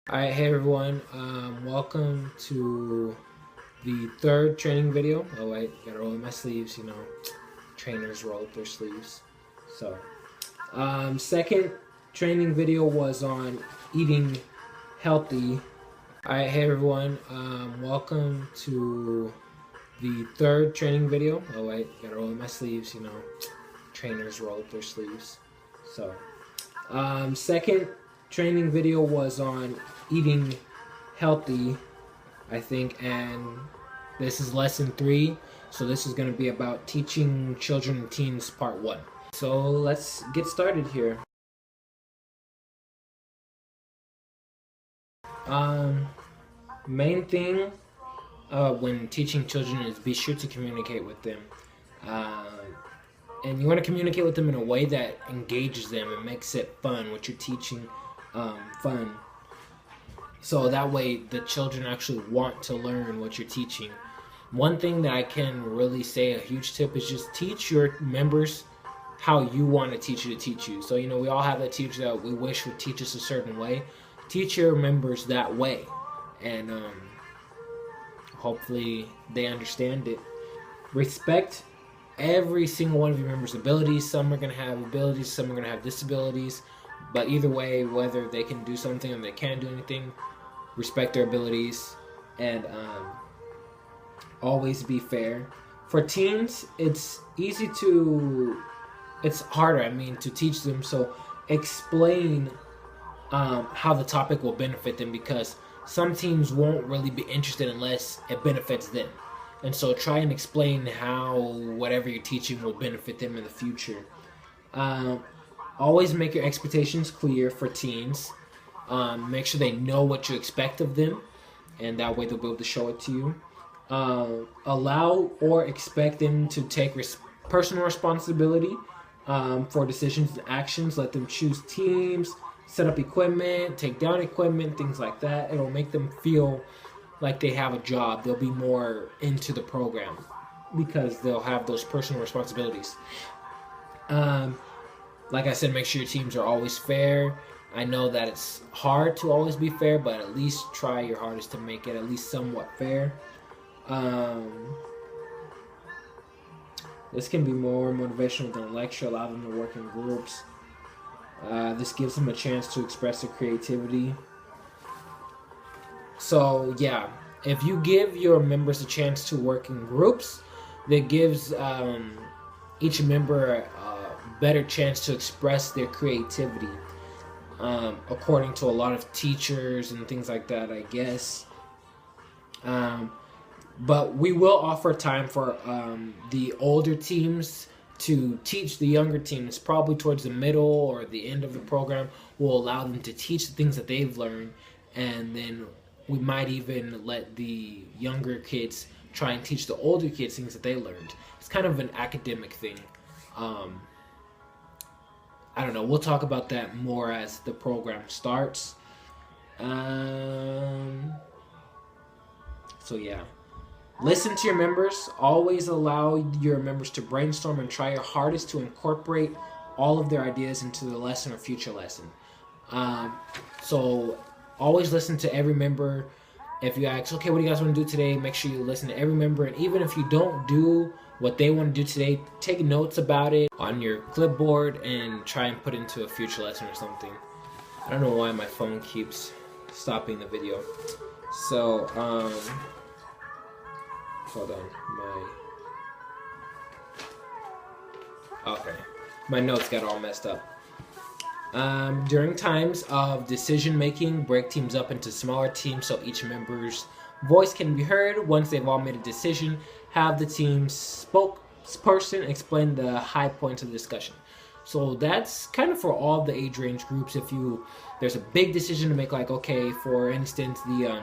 Alright, hey everyone, welcome to the third training video. Oh wait, gotta roll in my sleeves, trainers roll up their sleeves. So, second training video was on eating healthy. Alright, hey everyone, welcome to the third training video. Oh wait, gotta roll in my sleeves, trainers roll up their sleeves. So, second training video was on eating healthy, I think, and this is lesson 3. So this is going to be about teaching children and teens part 1. So let's get started here. Main thing when teaching children is be sure to communicate with them. And you want to communicate with them in a way that engages them and makes it fun, what you're teaching fun. So that way the children actually want to learn what you're teaching. One thing that I can really say, a huge tip, is just teach your members how you want a teacher to teach you. So, we all have that teacher that we wish would teach us a certain way. Teach your members that way. And hopefully they understand it. Respect every single one of your members' abilities. Some are going to have abilities, some are going to have disabilities. But either way, whether they can do something or they can't do anything, respect their abilities, and always be fair. For teens, it's harder, to teach them. So explain how the topic will benefit them, because some teens won't really be interested unless it benefits them. And so try and explain how whatever you're teaching will benefit them in the future. Always make your expectations clear for teens. Make sure they know what you expect of them, and that way they'll be able to show it to you. Allow or expect them to take personal responsibility for decisions and actions. Let them choose teams, set up equipment, take down equipment, things like that. It'll make them feel like they have a job. They'll be more into the program because they'll have those personal responsibilities. Like I said, make sure your teams are always fair. I know that it's hard to always be fair, but at least try your hardest to make it at least somewhat fair. This can be more motivational than a lecture. Allow them to work in groups. This gives them a chance to express their creativity. So yeah, if you give your members a chance to work in groups, that gives each member a better chance to express their creativity, according to a lot of teachers and things like that, I guess. But we will offer time for the older teams to teach the younger teams. Probably towards the middle or the end of the program, we'll allow them to teach the things that they've learned, and then we might even let the younger kids try and teach the older kids things that they learned. It's kind of an academic thing. I don't know. We'll talk about that more as the program starts. So yeah. Listen to your members. Always allow your members to brainstorm and try your hardest to incorporate all of their ideas into the lesson or future lesson. So always listen to every member. If you ask, okay, what do you guys want to do today? Make sure you listen to every member. And even if you don't do what they want to do today, take notes about it on your clipboard and try and put it into a future lesson or something. I don't know why my phone keeps stopping the video. So, hold on. My notes got all messed up. During times of decision making, break teams up into smaller teams so each member's voice can be heard. Once they've all made a decision, have the team's spokesperson explain the high points of the discussion. So that's kind of for all the age range groups. If there's a big decision to make, like, okay, for instance, the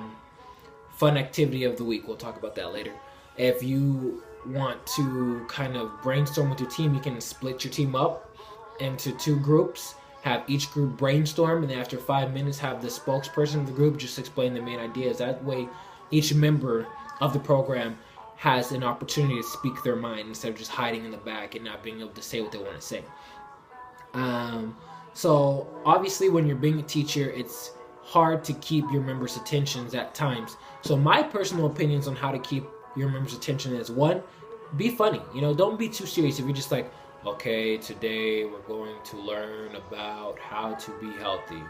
fun activity of the week, we'll talk about that later. If you want to kind of brainstorm with your team, you can split your team up into 2 groups. Have each group brainstorm, and then after 5 minutes, have the spokesperson of the group just explain the main ideas. That way, each member of the program has an opportunity to speak their mind instead of just hiding in the back and not being able to say what they want to say. So obviously, when you're being a teacher, it's hard to keep your members' attentions at times. So my personal opinions on how to keep your members' attention is, one, be funny. Don't be too serious. If you're just like, okay, today we're going to learn about how to be healthy.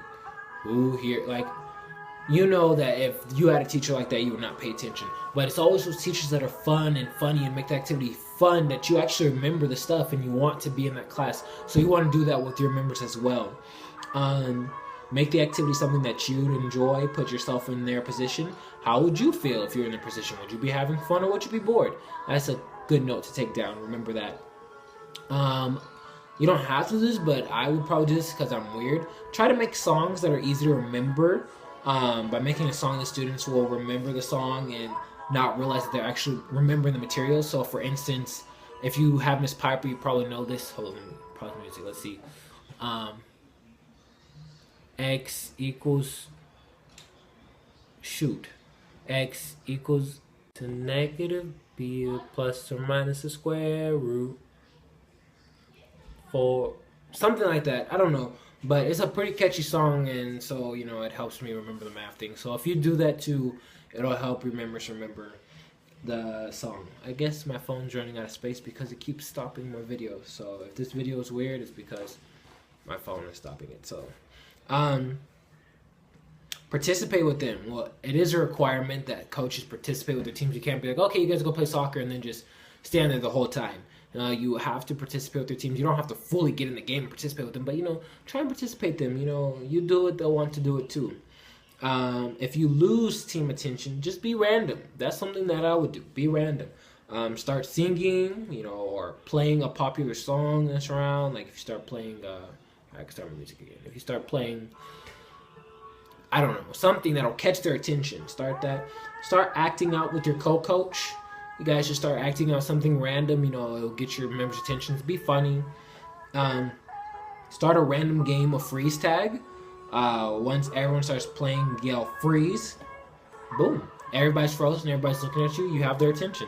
Who here, like, that if you had a teacher like that, you would not pay attention. But it's always those teachers that are fun and funny and make the activity fun that you actually remember the stuff and you want to be in that class. So you want to do that with your members as well. Make the activity something that you'd enjoy. Put yourself in their position. How would you feel if you're in their position? Would you be having fun or would you be bored? That's a good note to take down. Remember that. You don't have to do this, but I would probably do this because I'm weird. Try to make songs that are easy to remember. By making a song, the students will remember the song and not realize that they're actually remembering the material. So, for instance, if you have Miss Piper, you probably know this. Hold on, let me pause the music. Let's see. X equals to negative b plus or minus the square root 4, something like that. I don't know, but it's a pretty catchy song, and so it helps me remember the math thing. So if you do that too, it'll help your members remember the song. I guess my phone's running out of space because it keeps stopping my videos. So if this video is weird, it's because my phone is stopping it. So participate with them. Well, it is a requirement that coaches participate with their teams. You can't be like, okay, you guys go play soccer and then just stand there the whole time. You have to participate with their teams. You don't have to fully get in the game and participate with them, but try and participate them. You do it, they'll want to do it too. If you lose team attention, just be random. That's something that I would do. Be random. Start singing, or playing a popular song that's around. Like if you start playing, I can start my music again. If you start playing, I don't know, something that'll catch their attention. Start that. Start acting out with your co-coach. You guys just start acting out something random. It'll get your members' attention. Be funny. Start a random game of freeze tag. Once everyone starts playing, yell freeze. Boom. Everybody's frozen. Everybody's looking at you. You have their attention.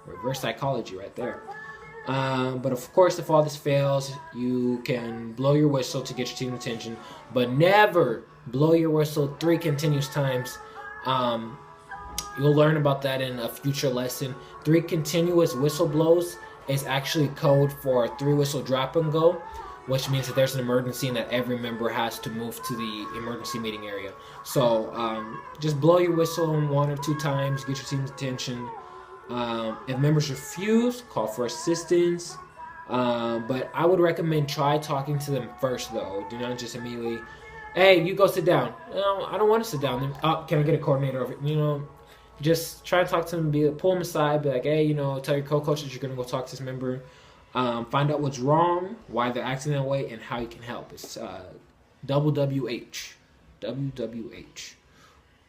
Reverse psychology right there. But of course, if all this fails, you can blow your whistle to get your team's attention. But never blow your whistle 3 continuous times. You'll learn about that in a future lesson. 3 continuous whistle blows is actually code for 3 whistle drop and go, which means that there's an emergency and that every member has to move to the emergency meeting area. So just blow your whistle 1 or 2 times, get your team's attention. If members refuse, call for assistance. But I would recommend try talking to them first, though. Do not just immediately, hey, you go sit down. No, I don't want to sit down. Then, can I get a coordinator over? Just try to talk to them, pull them aside, be like, hey, tell your co-coach that you're going to go talk to this member. Find out what's wrong, why they're acting that way, and how you can help. It's WWH. WWH.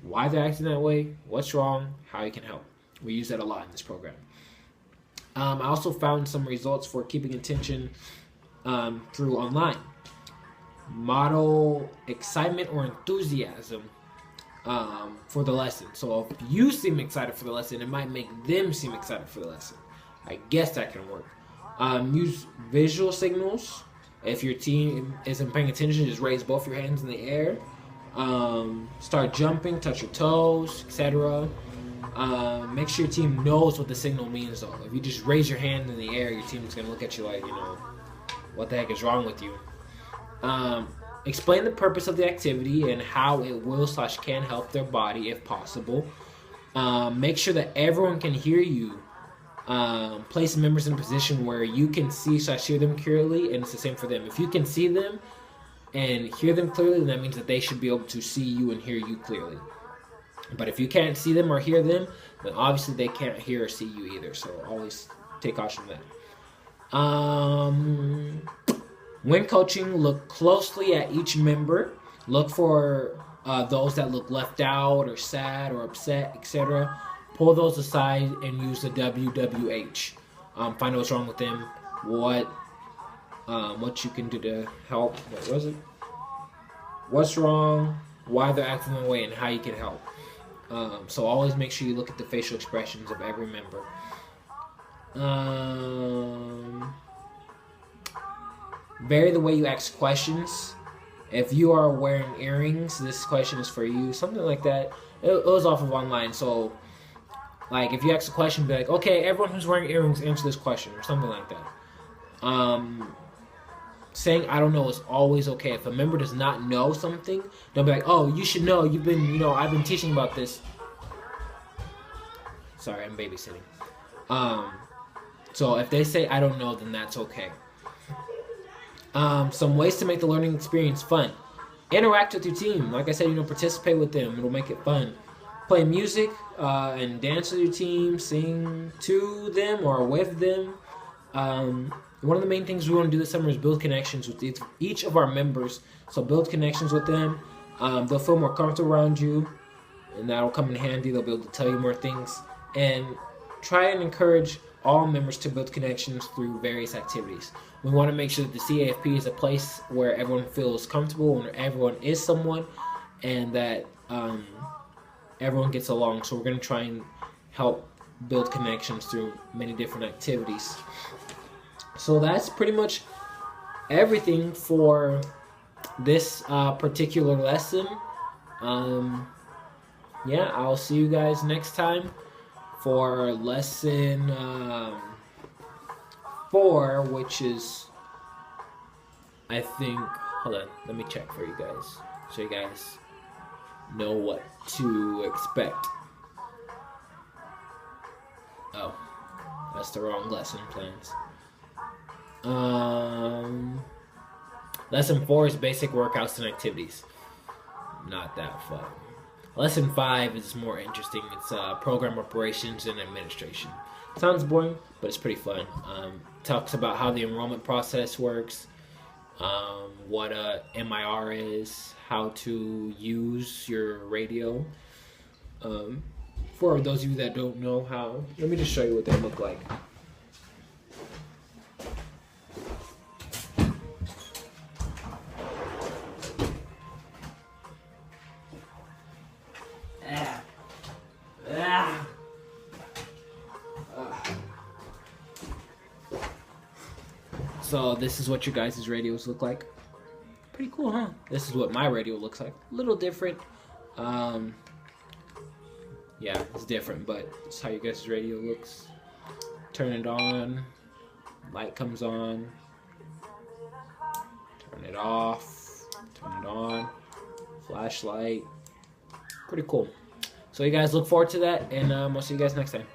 Why they're acting that way, what's wrong, how you can help. We use that a lot in this program. I also found some results for keeping attention through online. Model excitement or enthusiasm for the lesson. So if you seem excited for the lesson, it might make them seem excited for the lesson. I guess that can work. Use visual signals. If your team isn't paying attention, just raise both your hands in the air. Start jumping, touch your toes, etc. Make sure your team knows what the signal means, though. If you just raise your hand in the air, your team is going to look at you like, what the heck is wrong with you? Explain the purpose of the activity and how it will/can help their body if possible. Make sure that everyone can hear you. Place members in a position where you can see/hear them clearly, and it's the same for them. If you can see them and hear them clearly, then that means that they should be able to see you and hear you clearly. But if you can't see them or hear them, then obviously they can't hear or see you either. So always take caution of that. When coaching, look closely at each member. Look for those that look left out or sad or upset, etc. Pull those aside and use the WWH. Find out what's wrong with them. What you can do to help. What was it? What's wrong? Why they're acting that way, and how you can help. So always make sure you look at the facial expressions of every member. Vary the way you ask questions. If you are wearing earrings, this question is for you. Something like that. It was off of online, so like if you ask a question, be like, okay, everyone who's wearing earrings, answer this question or something like that. Saying I don't know is always okay. If a member does not know something, don't be like, oh, you should know. You've been, I've been teaching about this. Sorry, I'm babysitting. So if they say I don't know, then that's okay. Some ways to make the learning experience fun. Interact with your team. Like I said, participate with them. It'll make it fun. Play music and dance with your team. Sing to them or with them. One of the main things we want to do this summer is build connections with each of our members. So build connections with them. They'll feel more comfortable around you, and that'll come in handy. They'll be able to tell you more things. And try and encourage all members to build connections through various activities. We want to make sure that the CAFP is a place where everyone feels comfortable and everyone is someone, and that everyone gets along. So we're going to try and help build connections through many different activities. So that's pretty much everything for this particular lesson. Yeah, I'll see you guys next time for lesson 4, which is, I think, hold on, let me check for you guys, so you guys know what to expect. Oh, that's the wrong lesson plans. Lesson 4 is basic workouts and activities. Not that fun. Lesson 5 is more interesting. It's program operations and administration. Sounds boring, but it's pretty fun. Talks about how the enrollment process works, what a MIR is, how to use your radio. For those of you that don't know how, let me just show you what they look like. So this is what your guys' radios look like. Pretty cool, huh? This is what my radio looks like. A little different. Yeah, it's different, but it's how your guys' radio looks. Turn it on. Light comes on. Turn it off. Turn it on. Flashlight. Pretty cool. So you guys look forward to that, and I'll see you guys next time.